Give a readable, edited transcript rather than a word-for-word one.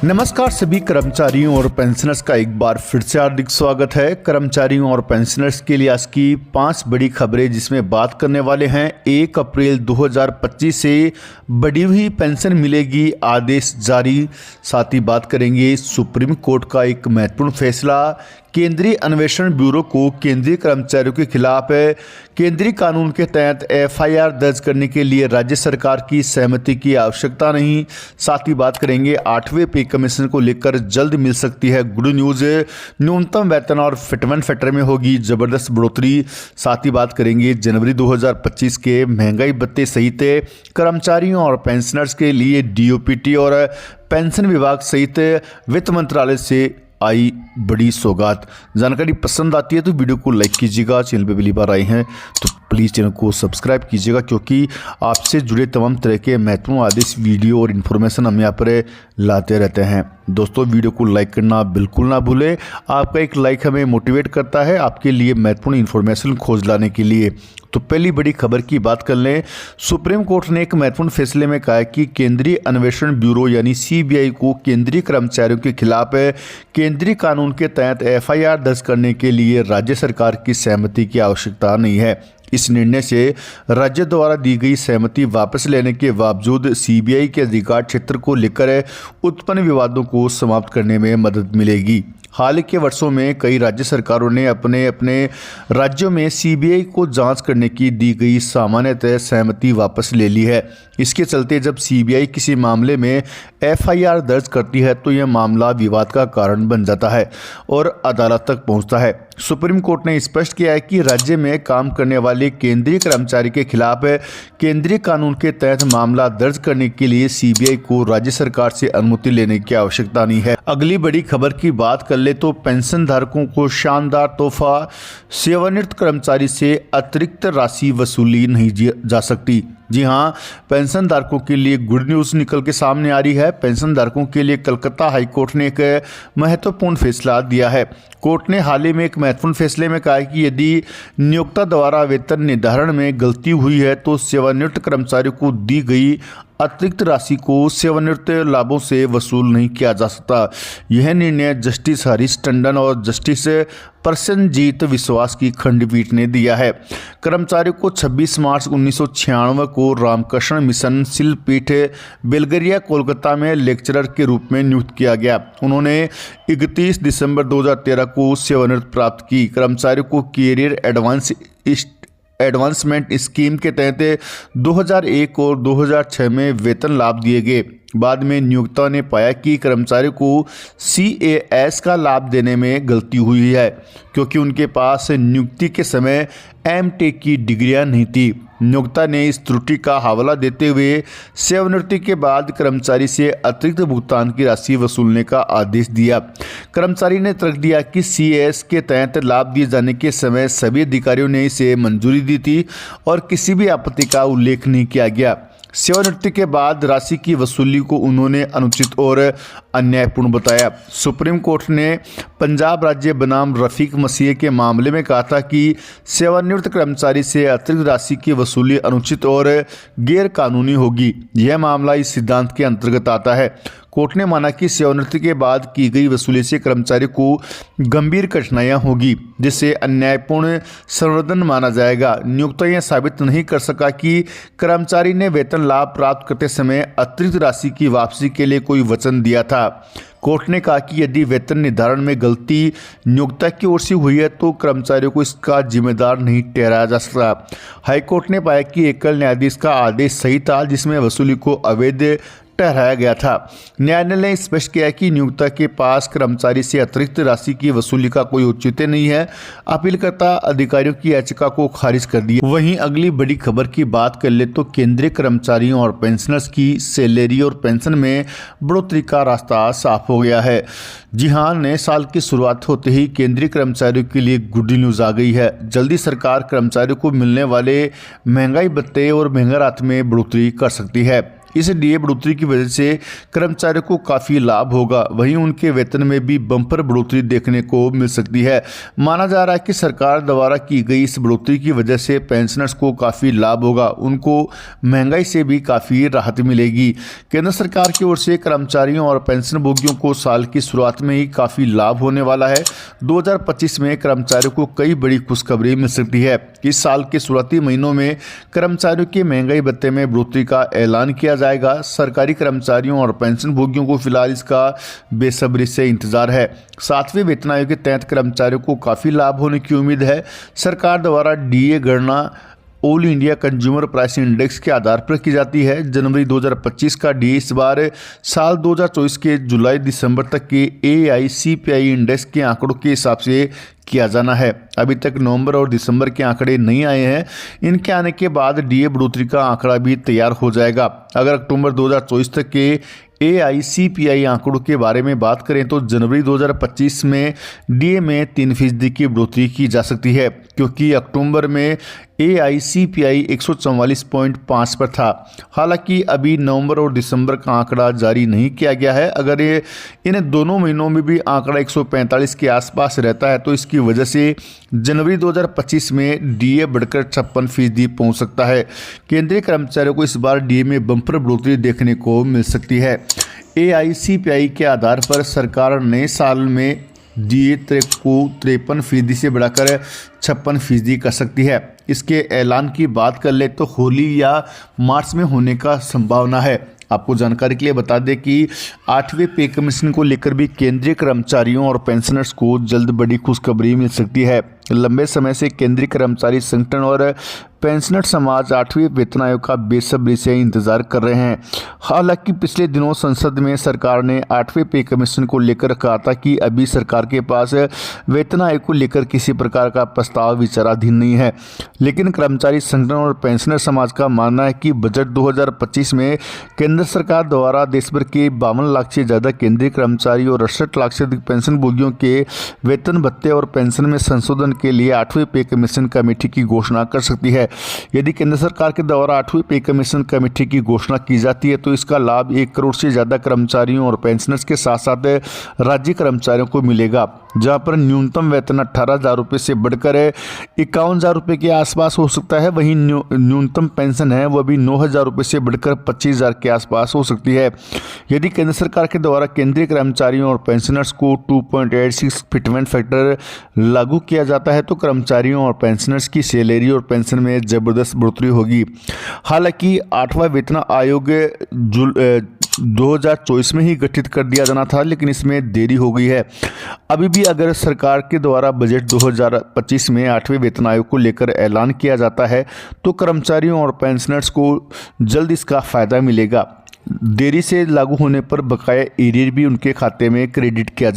नमस्कार सभी कर्मचारियों और पेंशनर्स का एक बार फिर से हार्दिक स्वागत है। कर्मचारियों और पेंशनर्स के लिए आज की 5 बड़ी खबरें जिसमें बात करने वाले हैं 1 अप्रैल 2025 से बढ़ी हुई पेंशन मिलेगी, आदेश जारी। साथ ही बात करेंगे सुप्रीम कोर्ट का एक महत्वपूर्ण फैसला, केंद्रीय अन्वेषण ब्यूरो को केंद्रीय कर्मचारियों के खिलाफ केंद्रीय कानून के तहत एफआईआर दर्ज करने के लिए राज्य सरकार की सहमति की आवश्यकता नहीं। साथ ही बात करेंगे 8वें पे कमीशन को लेकर जल्द मिल सकती है गुड न्यूज़, न्यूनतम वेतन और फिटमेंट फैक्टर में होगी जबरदस्त बढ़ोतरी। साथ ही बात करेंगे जनवरी 2025 के महंगाई भत्ते सहित कर्मचारियों और पेंशनर्स के लिए डीओपीटी और पेंशन विभाग सहित वित्त मंत्रालय से आई बड़ी सौगात। जानकारी पसंद आती है तो वीडियो को लाइक कीजिएगा। चैनल पे पहली बार आए हैं तो प्लीज़ चैनल को सब्सक्राइब कीजिएगा, क्योंकि आपसे जुड़े तमाम तरह के महत्वपूर्ण आदेश, वीडियो और इन्फॉर्मेशन हम यहाँ पर लाते रहते हैं। दोस्तों वीडियो को लाइक करना बिल्कुल ना भूलें। आपका एक लाइक हमें मोटिवेट करता है आपके लिए महत्वपूर्ण इन्फॉर्मेशन खोज लाने के लिए। तो पहली बड़ी खबर की बात कर लें। सुप्रीम कोर्ट ने एक महत्वपूर्ण फैसले में कहा कि केंद्रीय अन्वेषण ब्यूरो यानी सीबीआई को केंद्रीय कर्मचारियों के खिलाफ केंद्रीय कानून के तहत एफआईआर दर्ज करने के लिए राज्य सरकार की सहमति की आवश्यकता नहीं है। इस निर्णय से राज्य द्वारा दी गई सहमति वापस लेने के बावजूद सीबीआई के अधिकार क्षेत्र को लेकर उत्पन्न विवादों को समाप्त करने में मदद मिलेगी। हाल के वर्षों में कई राज्य सरकारों ने अपने अपने राज्यों में सीबीआई को जांच करने की दी गई सामान्यतः सहमति वापस ले ली है। इसके चलते जब सीबीआई किसी मामले में एफआईआर दर्ज करती है तो यह मामला विवाद का कारण बन जाता है और अदालत तक पहुंचता है। सुप्रीम कोर्ट ने स्पष्ट किया है कि राज्य में काम करने वाले केंद्रीय कर्मचारी के खिलाफ केंद्रीय कानून के तहत मामला दर्ज करने के लिए सीबीआई को राज्य सरकार से अनुमति लेने की आवश्यकता नहीं है। अगली बड़ी खबर की बात कर ले तो पेंशन धारकों को शानदार तोहफा, सेवानिवृत्त कर्मचारी से अतिरिक्त राशि वसूली नहीं जा सकती। जी हां, पेंशन धारकों के लिए गुड न्यूज़ निकल के सामने आ रही है। पेंशन धारकों के लिए कलकत्ता हाईकोर्ट ने एक महत्वपूर्ण फैसला दिया है। कोर्ट ने हाल ही में एक महत्वपूर्ण फैसले में कहा है कि यदि नियोक्ता द्वारा वेतन निर्धारण में गलती हुई है तो सेवानिवृत्त कर्मचारियों को दी गई अतिरिक्त राशि को सेवानिवृत्त लाभों से वसूल नहीं किया जा सकता। यह निर्णय जस्टिस हरीश टंडन और जस्टिस प्रसन्नजीत विश्वास की खंडपीठ ने दिया है। कर्मचारियों को 26 मार्च 1996 को रामकृष्ण मिशन शिल्पपीठ बेलगरिया कोलकाता में लेक्चरर के रूप में नियुक्त किया गया। उन्होंने 31 दिसंबर 2013 को सेवानिवृत्ति प्राप्त की। कर्मचारियों को कैरियर एडवांसमेंट स्कीम के तहत 2001 और 2006 में वेतन लाभ दिए गए। बाद में नियोक्ता ने पाया कि कर्मचारियों को सीएएस का लाभ देने में गलती हुई है, क्योंकि उनके पास नियुक्ति के समय एमटेक की डिग्रियां नहीं थी। नियोक्ता ने इस त्रुटि का हवाला देते हुए सेवानिवृत्ति के बाद कर्मचारी से अतिरिक्त भुगतान की राशि वसूलने का आदेश दिया। कर्मचारी ने तर्क दिया कि सीएएस के तहत लाभ दिए जाने के समय सभी अधिकारियों ने इसे मंजूरी दी थी और किसी भी आपत्ति का उल्लेख नहीं किया गया। सेवानिवृत्ति के बाद राशि की वसूली को उन्होंने अनुचित और अन्यायपूर्ण बताया। सुप्रीम कोर्ट ने पंजाब राज्य बनाम रफीक मसीह के मामले में कहा था कि सेवानिवृत्त कर्मचारी से अतिरिक्त राशि की वसूली अनुचित और गैर कानूनी होगी। यह मामला इस सिद्धांत के अंतर्गत आता है। कोर्ट ने माना कि सेवानिवृत्ति के बाद की गई वसूली से कर्मचारी को गंभीर कठिनाइयां होगी, जिसे अन्यायपूर्ण संवर्धन माना जाएगा। नियोक्ता यह साबित नहीं कर सका कि कर्मचारी ने वेतन लाभ प्राप्त करते समय अतिरिक्त राशि की वापसी के लिए कोई वचन दिया था। कोर्ट ने कहा कि यदि वेतन निर्धारण में गलती नियोक्ता की ओर से हुई है तो कर्मचारियों को इसका जिम्मेदार नहीं ठहराया जा सकता। हाईकोर्ट ने पाया कि एकल न्यायाधीश का आदेश सही था, जिसमें वसूली को अवैध ठहराया गया था। न्यायालय ने स्पष्ट किया कि नियोक्ता के पास कर्मचारी से अतिरिक्त राशि की वसूली का कोई औचित्य नहीं है। अपीलकर्ता अधिकारियों की याचिका को खारिज कर दिया। वहीं अगली बड़ी खबर की बात कर ले तो केंद्रीय कर्मचारियों और पेंशनर्स की सैलरी और पेंशन में बढ़ोतरी का रास्ता साफ हो गया है। जी हां, नए साल की शुरुआत होते ही केंद्रीय कर्मचारियों के लिए गुड न्यूज़ आ गई है। जल्दी सरकार कर्मचारियों को मिलने वाले महंगाई भत्ते और महंगा राहत में बढ़ोतरी कर सकती है। इस डीए बढ़ोतरी की वजह से कर्मचारियों को काफ़ी लाभ होगा, वहीं उनके वेतन में भी बम्पर बढ़ोतरी देखने को मिल सकती है। माना जा रहा है कि सरकार द्वारा की गई इस बढ़ोतरी की वजह से पेंशनर्स को काफ़ी लाभ होगा, उनको महंगाई से भी काफ़ी राहत मिलेगी। केंद्र सरकार की ओर से कर्मचारियों और पेंशनभोगियों को साल की शुरुआत में ही काफ़ी लाभ होने वाला है। 2025 में कर्मचारियों को कई बड़ी खुशखबरी मिल सकती है। इस साल के शुरुआती महीनों में कर्मचारियों के महंगाई भत्ते में बढ़ोतरी का ऐलान किया जाएगा। सरकारी कर्मचारियों और पेंशनभोगियों को फिलहाल इसका बेसब्री से इंतजार है। 7वें वेतन आयोग के तहत कर्मचारियों को काफ़ी लाभ होने की उम्मीद है। सरकार द्वारा डीए गणना all India consumer price index के आधार पर की जाती है। जनवरी 2025 का डीए इस बार साल 2024 के जुलाई दिसंबर तक के AICPI इंडेक्स के आंकड़ों के हिसाब से किया जाना है। अभी तक नवंबर और दिसंबर के आंकड़े नहीं आए हैं। इनके आने के बाद डीए बढ़ोतरी का आंकड़ा भी तैयार हो जाएगा। अगर अक्टूबर 2024 तक के AICPI आंकड़ों के बारे में बात करें तो जनवरी 2025 में डीए में 3% की बढ़ोतरी की जा सकती है, क्योंकि अक्टूबर में AICPI 144.5 पर था। हालांकि अभी नवंबर और दिसंबर का आंकड़ा जारी नहीं किया गया है। अगर इन दोनों महीनों में भी आंकड़ा 145 के आसपास रहता है तो इसकी वजह से जनवरी 2025 में डीए बढ़कर 56% पहुंच सकता है। केंद्रीय कर्मचारियों को इस बार डीए में बम्पर बढ़ोतरी देखने को मिल सकती है। AICPI के आधार पर सरकार नए साल में डीए को 53% से बढ़ाकर 56% कर सकती है। इसके ऐलान की बात कर ले तो होली या मार्च में होने का संभावना है। आपको जानकारी के लिए बता दें कि 8वें पे कमीशन को लेकर भी केंद्रीय कर्मचारियों और पेंशनर्स को जल्द बड़ी खुशखबरी मिल सकती है। लंबे समय से केंद्रीय कर्मचारी संगठन और पेंशनर समाज 8वें वेतन आयोग का बेसब्री से इंतजार कर रहे हैं। हालांकि पिछले दिनों संसद में सरकार ने 8वें पे कमीशन को लेकर कहा था कि अभी सरकार के पास वेतन आयोग को लेकर किसी प्रकार का प्रस्ताव विचाराधीन नहीं है। लेकिन कर्मचारी संगठन और पेंशनर समाज का मानना है कि बजट 2025 में केंद्र सरकार द्वारा देश भर के 52 लाख से ज़्यादा केंद्रीय कर्मचारी और 68 लाख से अधिक पेंशनभोगियों के वेतन भत्ते और पेंशन में संशोधन के लिए 8वें पे कमीशन कमेटी की घोषणा कर सकती है। यदि केंद्र सरकार के द्वारा 8वें पे कमीशन कमेटी की घोषणा की जाती है तो इसका लाभ 1 करोड़ से ज़्यादा कर्मचारियों और पेंशनर्स के साथ साथ राज्य कर्मचारियों को मिलेगा, जहां पर न्यूनतम वेतन 18,000 रुपये से बढ़कर 51,000 रुपये के आसपास हो सकता है। वहीं न्यूनतम पेंशन है वह भी 9,000 रुपये से बढ़कर 25,000 के आसपास हो सकती है। यदि केंद्र सरकार के द्वारा केंद्रीय कर्मचारियों और पेंशनर्स को 2.86 फिटमेंट फैक्टर लागू किया जाता है तो कर्मचारियों और पेंशनर्स की सैलरी और पेंशन में जबरदस्त बढ़ोतरी होगी। हालांकि 8वां वेतन आयोग 2024 में ही गठित कर दिया जाना था, लेकिन इसमें देरी हो गई है। अभी भी अगर सरकार के द्वारा बजट 2025 में 8वें वेतन आयोग को लेकर ऐलान किया जाता है तो कर्मचारियों और पेंशनर्स को जल्द इसका फायदा मिलेगा। देरी से लागू होने पर बकाया एरियर भी उनके खाते में क्रेडिट किया